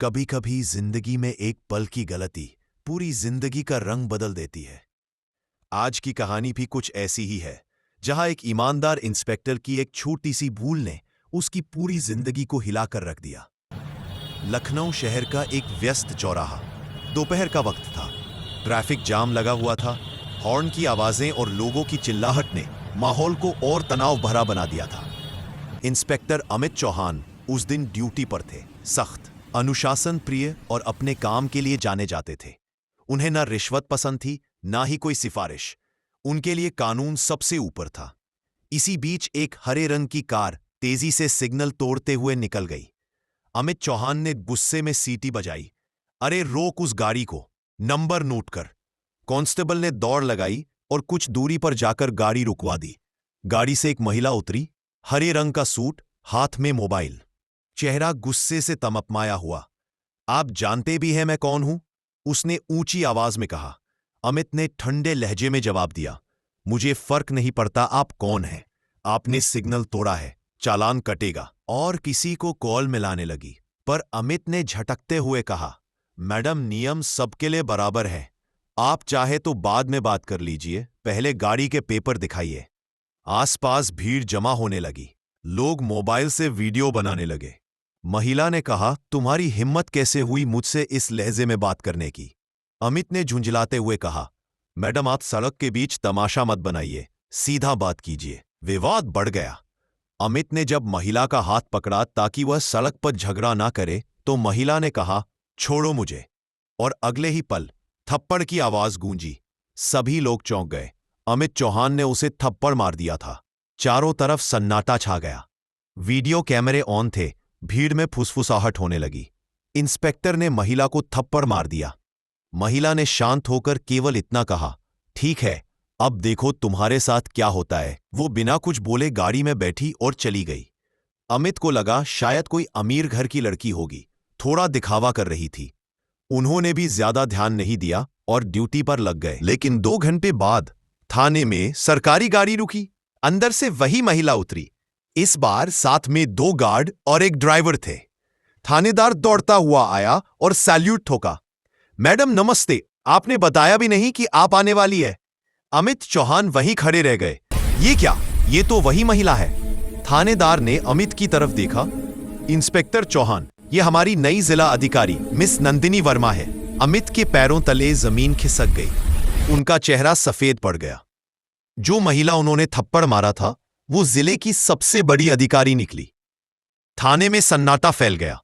कभी कभी जिंदगी में एक पल की गलती पूरी जिंदगी का रंग बदल देती है। आज की कहानी भी कुछ ऐसी ही है, जहां एक ईमानदार इंस्पेक्टर की एक छोटी सी भूल ने उसकी पूरी जिंदगी को हिलाकर रख दिया। लखनऊ शहर का एक व्यस्त चौराहा, दोपहर का वक्त था। ट्रैफिक जाम लगा हुआ था। हॉर्न की आवाजें और लोगों की चिल्लाहट ने माहौल को और तनाव भरा बना दिया था। इंस्पेक्टर अमित चौहान उस दिन ड्यूटी पर थे। सख्त, अनुशासन प्रिय और अपने काम के लिए जाने जाते थे। उन्हें ना रिश्वत पसंद थी, ना ही कोई सिफारिश। उनके लिए कानून सबसे ऊपर था। इसी बीच एक हरे रंग की कार तेजी से सिग्नल तोड़ते हुए निकल गई। अमित चौहान ने गुस्से में सीटी बजाई। अरे रोक उस गाड़ी को, नंबर नोट कर। कांस्टेबल ने दौड़ लगाई और कुछ दूरी पर जाकर गाड़ी रुकवा दी। गाड़ी से एक महिला उतरी, हरे रंग का सूट, हाथ में मोबाइल, चेहरा गुस्से से तमतमाया हुआ। आप जानते भी हैं मैं कौन हूं? उसने ऊंची आवाज में कहा। अमित ने ठंडे लहजे में जवाब दिया, मुझे फर्क नहीं पड़ता आप कौन हैं। आपने सिग्नल तोड़ा है, चालान कटेगा। और किसी को कॉल मिलाने लगी, पर अमित ने झटकते हुए कहा, मैडम नियम सबके लिए बराबर है। आप चाहे तो बाद में बात कर लीजिए, पहले गाड़ी के पेपर दिखाइए। आसपास भीड़ जमा होने लगी। लोग मोबाइल से वीडियो बनाने लगे। महिला ने कहा, तुम्हारी हिम्मत कैसे हुई मुझसे इस लहजे में बात करने की? अमित ने झुंझलाते हुए कहा, मैडम आप सड़क के बीच तमाशा मत बनाइए, सीधा बात कीजिए। विवाद बढ़ गया। अमित ने जब महिला का हाथ पकड़ा ताकि वह सड़क पर झगड़ा ना करे, तो महिला ने कहा, छोड़ो मुझे। और अगले ही पल थप्पड़ की आवाज गूंजी। सभी लोग चौंक गए। अमित चौहान ने उसे थप्पड़ मार दिया था। चारों तरफ सन्नाटा छा गया। वीडियो कैमरे ऑन थे। भीड़ में फुसफुसाहट होने लगी। इंस्पेक्टर ने महिला को थप्पड़ मार दिया। महिला ने शांत होकर केवल इतना कहा, ठीक है, अब देखो तुम्हारे साथ क्या होता है। वो बिना कुछ बोले गाड़ी में बैठी और चली गई। अमित को लगा शायद कोई अमीर घर की लड़की होगी, थोड़ा दिखावा कर रही थी। उन्होंने भी ज्यादा ध्यान नहीं दिया और ड्यूटी पर लग गए। लेकिन 2 घंटे बाद थाने में सरकारी गाड़ी रुकी। अंदर से वही महिला उतरी। इस बार साथ में 2 गार्ड और एक ड्राइवर थे। थानेदार दौड़ता हुआ आया और सैल्यूट ठोका। मैडम नमस्ते, आपने बताया भी नहीं कि आप आने वाली है। अमित चौहान वहीं खड़े रह गए। ये क्या? ये तो वही महिला है। थानेदार ने अमित की तरफ देखा। इंस्पेक्टर चौहान, ये हमारी नई जिला अधिकारी मिस नंदिनी वर्मा है। अमित के पैरों तले जमीन खिसक गई। उनका चेहरा सफेद पड़ गया। जो महिला उन्होंने थप्पड़ मारा था, वो जिले की सबसे बड़ी अधिकारी निकली। थाने में सन्नाटा फैल गया।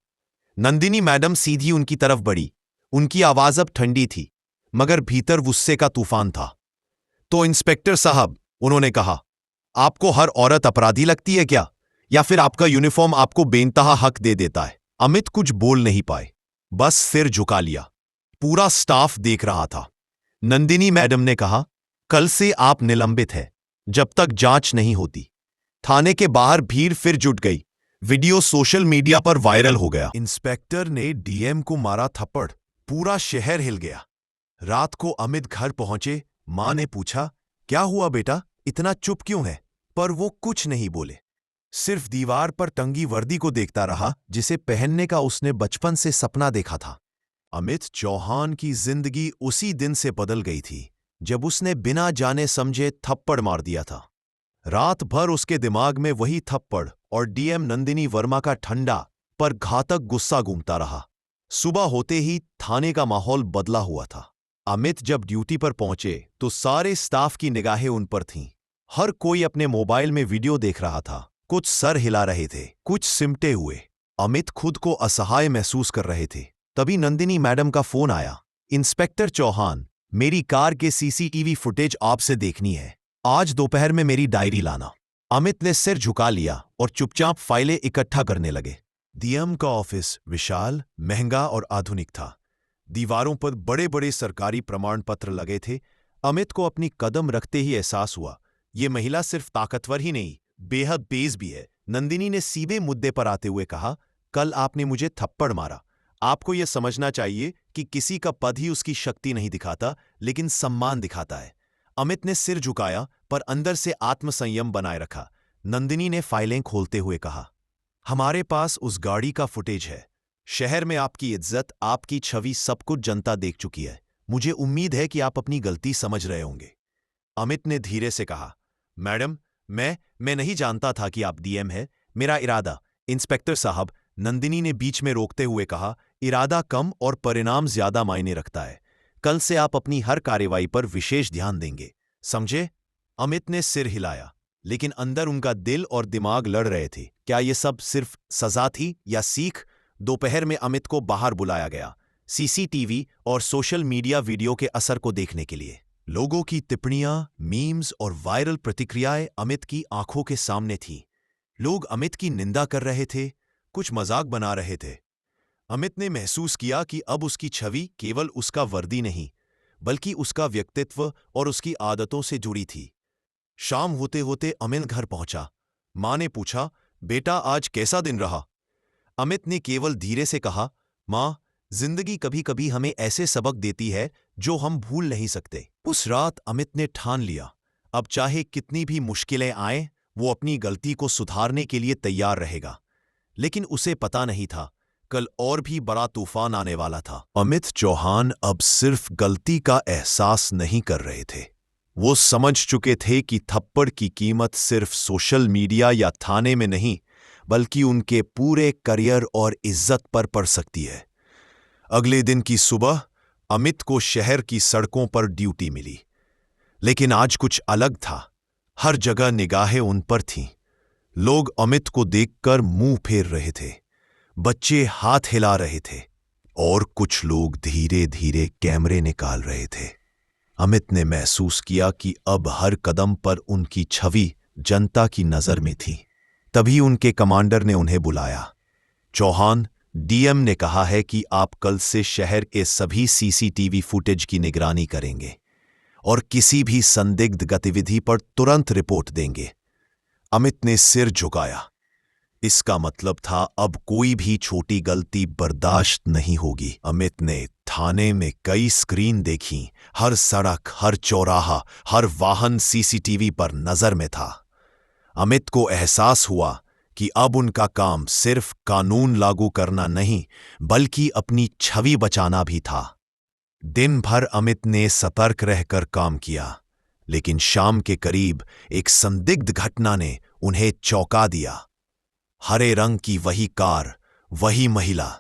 नंदिनी मैडम सीधी उनकी तरफ बढ़ी। उनकी आवाज अब ठंडी थी, मगर भीतर गुस्से का तूफान था। तो इंस्पेक्टर साहब, उन्होंने कहा, आपको हर औरत अपराधी लगती है क्या? या फिर आपका यूनिफॉर्म आपको बेनतहा हक दे देता है? अमित कुछ बोल नहीं पाए, बस सिर झुका लिया। पूरा स्टाफ देख रहा था। नंदिनी मैडम ने कहा, कल से आप निलंबित हैं, जब तक जांच नहीं होती। थाने के बाहर भीड़ फिर जुट गई। वीडियो सोशल मीडिया पर वायरल हो गया। इंस्पेक्टर ने डीएम को मारा थप्पड़, पूरा शहर हिल गया। रात को अमित घर पहुंचे। मां ने पूछा, क्या हुआ बेटा, इतना चुप क्यों है? पर वो कुछ नहीं बोले, सिर्फ दीवार पर टंगी वर्दी को देखता रहा, जिसे पहनने का उसने बचपन से सपना देखा था। अमित चौहान की जिंदगी उसी दिन से बदल गई थी जब उसने बिना जाने समझे थप्पड़ मार दिया था। रात भर उसके दिमाग में वही थप्पड़ और डीएम नंदिनी वर्मा का ठंडा पर घातक गुस्सा घूमता रहा। सुबह होते ही थाने का माहौल बदला हुआ था। अमित जब ड्यूटी पर पहुंचे तो सारे स्टाफ की निगाहें उन पर थीं। हर कोई अपने मोबाइल में वीडियो देख रहा था। कुछ सर हिला रहे थे, कुछ सिमटे हुए। अमित खुद को असहाय महसूस कर रहे थे। तभी नंदिनी मैडम का फोन आया। इंस्पेक्टर चौहान, मेरी कार के सीसीटीवी फुटेज आपसे देखनी है। आज दोपहर में मेरी डायरी लाना। अमित ने सिर झुका लिया और चुपचाप फाइलें इकट्ठा करने लगे। डीएम का ऑफिस विशाल, महंगा और आधुनिक था। दीवारों पर बड़े बड़े सरकारी प्रमाण पत्र लगे थे। अमित को अपनी कदम रखते ही एहसास हुआ, ये महिला सिर्फ ताकतवर ही नहीं, बेहद तेज भी है। नंदिनी ने सीधे मुद्दे पर आते हुए कहा, कल आपने मुझे थप्पड़ मारा। आपको यह समझना चाहिए कि किसी का पद ही उसकी शक्ति नहीं दिखाता, लेकिन सम्मान दिखाता है। अमित ने सिर झुकाया, पर अंदर से आत्मसंयम बनाए रखा। नंदिनी ने फाइलें खोलते हुए कहा, हमारे पास उस गाड़ी का फुटेज है शहर में आपकी इज्जत, आपकी छवि सब कुछ जनता देख चुकी है। मुझे उम्मीद है कि आप अपनी गलती समझ रहे होंगे। अमित ने धीरे से कहा, मैडम, मैं नहीं जानता था कि आप डीएम हैं। मेरा इरादा। इंस्पेक्टर साहब, नंदिनी ने बीच में रोकते हुए कहा, इरादा कम और परिणाम ज्यादा मायने रखता है। कल से आप अपनी हर कार्रवाई पर विशेष ध्यान देंगे, समझे? अमित ने सिर हिलाया, लेकिन अंदर उनका दिल और दिमाग लड़ रहे थे। क्या ये सब सिर्फ सजा थी या सीख? दोपहर में अमित को बाहर बुलाया गया, सीसीटीवी और सोशल मीडिया वीडियो के असर को देखने के लिए। लोगों की टिप्पणियां, मीम्स और वायरल प्रतिक्रियाएं अमित की आंखों के सामने थीं। लोग अमित की निंदा कर रहे थे, कुछ मजाक बना रहे थे। अमित ने महसूस किया कि अब उसकी छवि केवल उसका वर्दी नहीं, बल्कि उसका व्यक्तित्व और उसकी आदतों से जुड़ी थी। शाम होते होते अमित घर पहुंचा। मां ने पूछा, बेटा आज कैसा दिन रहा? अमित ने केवल धीरे से कहा, मां, जिंदगी कभी कभी हमें ऐसे सबक देती है जो हम भूल नहीं सकते। उस रात अमित ने ठान लिया, अब चाहे कितनी भी मुश्किलें आएं, वो अपनी गलती को सुधारने के लिए तैयार रहेगा। लेकिन उसे पता नहीं था, कल और भी बड़ा तूफान आने वाला था। अमित चौहान अब सिर्फ गलती का एहसास नहीं कर रहे थे, वो समझ चुके थे कि थप्पड़ की कीमत सिर्फ सोशल मीडिया या थाने में नहीं, बल्कि उनके पूरे करियर और इज्जत पर पड़ सकती है। अगले दिन की सुबह अमित को शहर की सड़कों पर ड्यूटी मिली, लेकिन आज कुछ अलग था। हर जगह निगाहें उन पर थीं। लोग अमित को देखकर मुंह फेर रहे थे, बच्चे हाथ हिला रहे थे और कुछ लोग धीरे धीरे कैमरे निकाल रहे थे। अमित ने महसूस किया कि अब हर कदम पर उनकी छवि जनता की नजर में थी। तभी उनके कमांडर ने उन्हें बुलाया। चौहान, डीएम ने कहा है कि आप कल से शहर के सभी सीसीटीवी फुटेज की निगरानी करेंगे और किसी भी संदिग्ध गतिविधि पर तुरंत रिपोर्ट देंगे। अमित ने सिर झुकाया। इसका मतलब था अब कोई भी छोटी गलती बर्दाश्त नहीं होगी। अमित ने थाने में कई स्क्रीन देखी, हर सड़क, हर चौराहा, हर वाहन सीसीटीवी पर नजर में था। अमित को एहसास हुआ कि अब उनका काम सिर्फ कानून लागू करना नहीं, बल्कि अपनी छवि बचाना भी था। दिन भर अमित ने सतर्क रहकर काम किया, लेकिन शाम के करीब एक संदिग्ध घटना ने उन्हें चौंका दिया। हरे रंग की वही कार, वही महिला,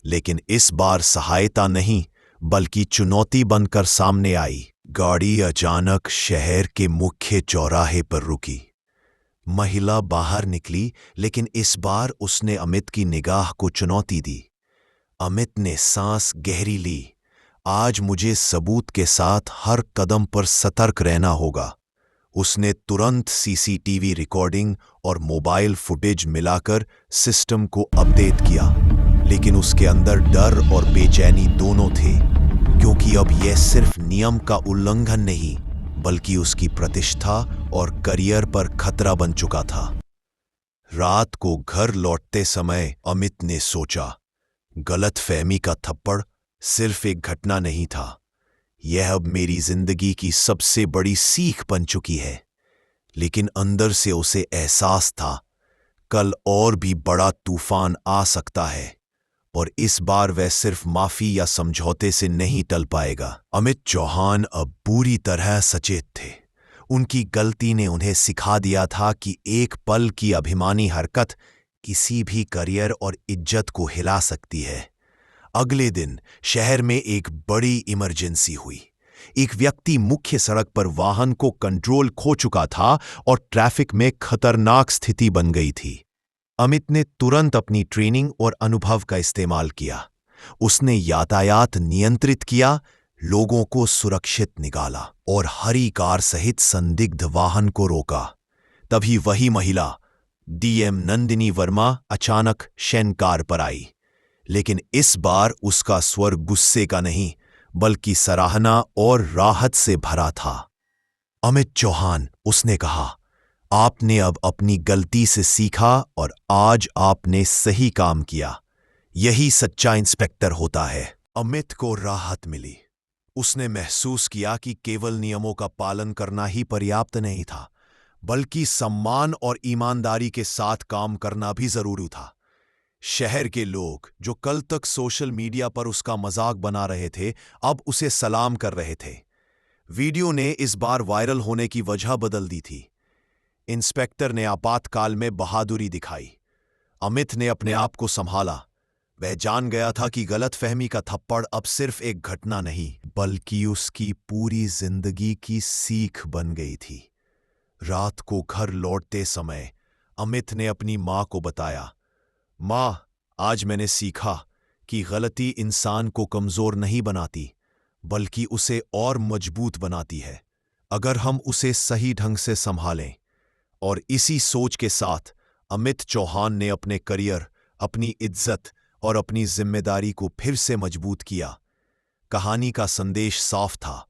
लेकिन इस बार सहायता नहीं बल्कि चुनौती बनकर सामने आई। गाड़ी अचानक शहर के मुख्य चौराहे पर रुकी। महिला बाहर निकली, लेकिन इस बार उसने अमित की निगाह को चुनौती दी। अमित ने सांस गहरी ली। आज मुझे सबूत के साथ हर कदम पर सतर्क रहना होगा। उसने तुरंत सीसीटीवी रिकॉर्डिंग और मोबाइल फुटेज मिलाकर सिस्टम को अपडेट किया, लेकिन उसके अंदर डर और बेचैनी दोनों थे, क्योंकि अब यह सिर्फ नियम का उल्लंघन नहीं, बल्कि उसकी प्रतिष्ठा और करियर पर खतरा बन चुका था। रात को घर लौटते समय अमित ने सोचा, गलतफहमी का थप्पड़ सिर्फ एक घटना नहीं था, यह अब मेरी जिंदगी की सबसे बड़ी सीख बन चुकी है। लेकिन अंदर से उसे एहसास था, कल और भी बड़ा तूफान आ सकता है और इस बार वह सिर्फ माफी या समझौते से नहीं टल पाएगा। अमित चौहान अब पूरी तरह सचेत थे। उनकी गलती ने उन्हें सिखा दिया था कि एक पल की अभिमानी हरकत किसी भी करियर और इज्जत को हिला सकती है। अगले दिन शहर में एक बड़ी इमरजेंसी हुई। एक व्यक्ति मुख्य सड़क पर वाहन को कंट्रोल खो चुका था और ट्रैफिक में खतरनाक स्थिति बन गई थी। अमित ने तुरंत अपनी ट्रेनिंग और अनुभव का इस्तेमाल किया। उसने यातायात नियंत्रित किया, लोगों को सुरक्षित निकाला और हरी कार सहित संदिग्ध वाहन को रोका। तभी वही महिला, डीएम नंदिनी वर्मा, अचानक शैन कार पर आई, लेकिन इस बार उसका स्वर गुस्से का नहीं, बल्कि सराहना और राहत से भरा था। अमित चौहान, उसने कहा, आपने अब अपनी गलती से सीखा और आज आपने सही काम किया। यही सच्चा इंस्पेक्टर होता है। अमित को राहत मिली। उसने महसूस किया कि केवल नियमों का पालन करना ही पर्याप्त नहीं था, बल्कि सम्मान और ईमानदारी के साथ काम करना भी जरूरी था। शहर के लोग जो कल तक सोशल मीडिया पर उसका मजाक बना रहे थे, अब उसे सलाम कर रहे थे। वीडियो ने इस बार वायरल होने की वजह बदल दी थी। इंस्पेक्टर ने आपातकाल में बहादुरी दिखाई। अमित ने अपने आप को संभाला। वह जान गया था कि गलतफहमी का थप्पड़ अब सिर्फ एक घटना नहीं, बल्कि उसकी पूरी जिंदगी की सीख बन गई थी। रात को घर लौटते समय अमित ने अपनी मां को बताया, मां, आज मैंने सीखा कि गलती इंसान को कमजोर नहीं बनाती, बल्कि उसे और मजबूत बनाती है, अगर हम उसे सही ढंग से संभालें। और इसी सोच के साथ अमित चौहान ने अपने करियर, अपनी इज्जत और अपनी जिम्मेदारी को फिर से मजबूत किया। कहानी का संदेश साफ था,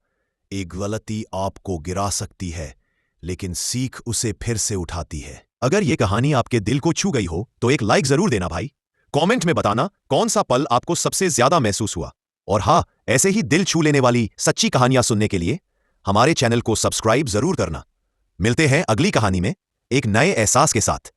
एक गलती आपको गिरा सकती है, लेकिन सीख उसे फिर से उठाती है। अगर यह कहानी आपके दिल को छू गई हो तो एक लाइक जरूर देना भाई। कमेंट में बताना कौन सा पल आपको सबसे ज्यादा महसूस हुआ। और हाँ, ऐसे ही दिल छू लेने वाली सच्ची कहानियां सुनने के लिए हमारे चैनल को सब्सक्राइब जरूर करना। मिलते हैं अगली कहानी में एक नए एहसास के साथ।